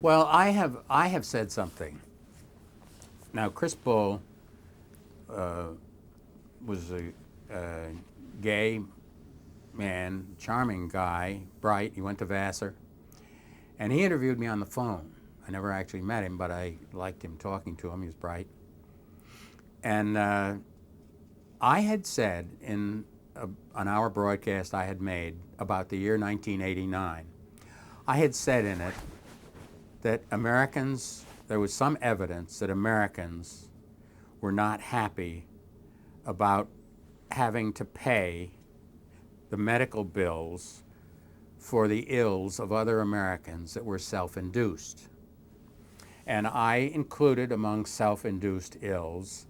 Well, I have said something. Now, Chris Bull was a gay man, charming guy, bright. He went to Vassar, and he interviewed me on the phone. I never actually met him, but I liked him talking to him. He was bright, and I had said in an hour broadcast I had made about the year 1989. I had said in it that there was some evidence that Americans were not happy about having to pay the medical bills for the ills of other Americans that were self-induced. And I included among self-induced ills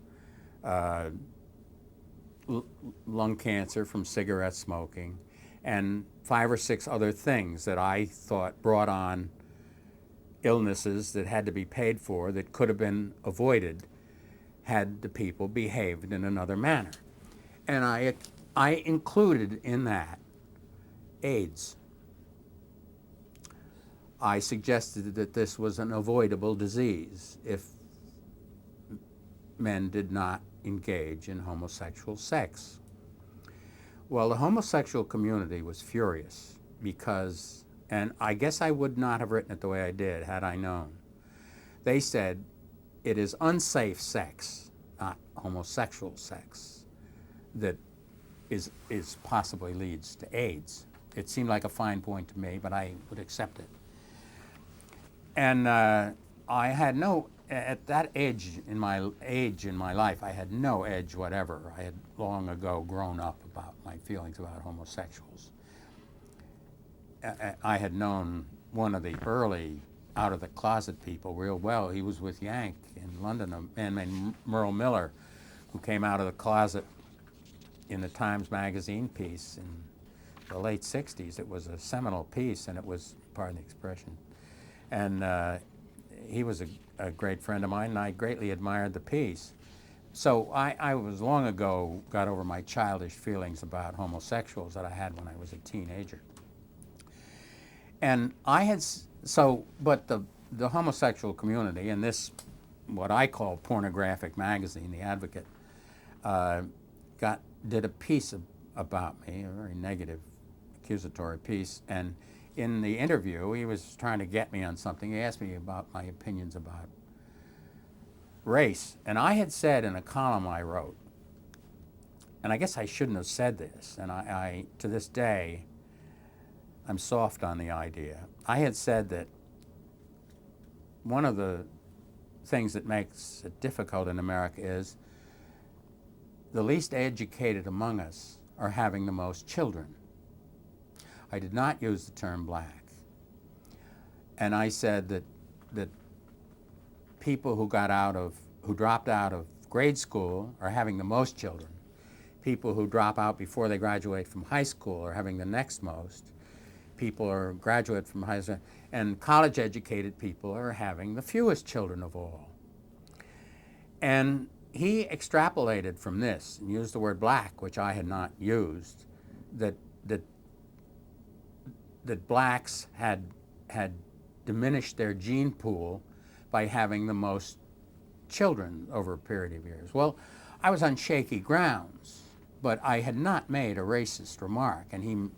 lung cancer from cigarette smoking and 5 or 6 other things that I thought brought on illnesses that had to be paid for that could have been avoided had the people behaved in another manner. And I included in that AIDS. I suggested that this was an avoidable disease if men did not engage in homosexual sex. Well, the homosexual community was furious because, and I guess I would not have written it the way I did had I known. They said it is unsafe sex, not homosexual sex, that is possibly leads to AIDS. It seemed like a fine point to me, but I would accept it. And I had no, at that age in my life, I had no edge whatever. I had long ago grown up about my feelings about homosexuals. I had known one of the early out of the closet people real well. He was with Yank in London, a man named Merle Miller, who came out of the closet in the Times Magazine piece in the late 60s. It was a seminal piece, and it was, pardon the expression. And he was a great friend of mine, and I greatly admired the piece. So I was long ago got over my childish feelings about homosexuals that I had when I was a teenager. And I had, but the homosexual community, and this, what I call pornographic magazine, The Advocate, did a piece about me, a very negative, accusatory piece, and in the interview, he was trying to get me on something. He asked me about my opinions about race. And I had said in a column I wrote, and I guess I shouldn't have said this, and I to this day, I'm soft on the idea. I had said that one of the things that makes it difficult in America is the least educated among us are having the most children. I did not use the term black. And I said that people who dropped out of grade school are having the most children. People who drop out before they graduate from high school are having the next most. People who graduate from high school, and college educated people are having the fewest children of all. And he extrapolated from this and used the word black, which I had not used, that blacks had diminished their gene pool by having the most children over a period of years. Well, I was on shaky grounds, but I had not made a racist remark, and he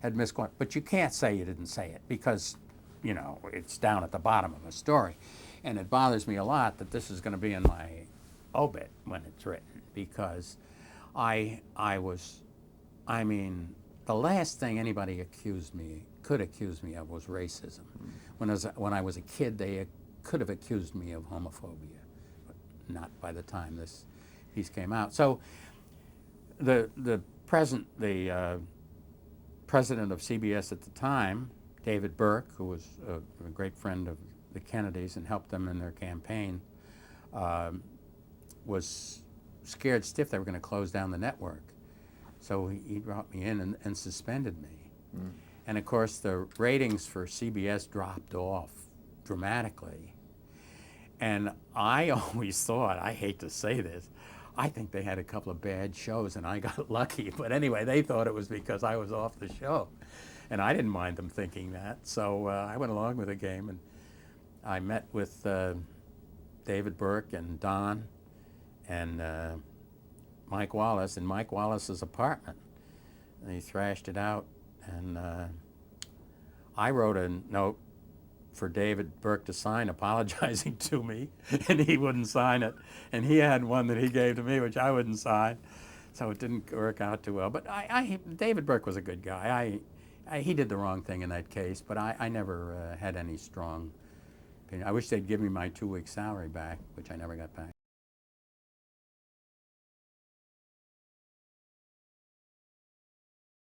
had misquoted. But you can't say you didn't say it because, it's down at the bottom of a story. And it bothers me a lot that this is going to be in my obit when it's written, because the last thing anybody could accuse me of was racism. When I was a kid, they could have accused me of homophobia, but not by the time this piece came out. So the president of CBS at the time, David Burke, who was a great friend of the Kennedys and helped them in their campaign, was scared stiff they were going to close down the network. So he brought me in and suspended me. Mm. And of course, the ratings for CBS dropped off dramatically. And I always thought, I hate to say this, I think they had a couple of bad shows and I got lucky. But anyway, they thought it was because I was off the show. And I didn't mind them thinking that. So I went along with the game. I met with David Burke and Don and Mike Wallace in Mike Wallace's apartment. And he thrashed it out, and I wrote a note for David Burke to sign apologizing to me, and he wouldn't sign it. And he had one that he gave to me, which I wouldn't sign. So it didn't work out too well. But David Burke was a good guy. He did the wrong thing in that case, but I never had any strong opinion. I wish they'd give me my 2 weeks salary back, which I never got back.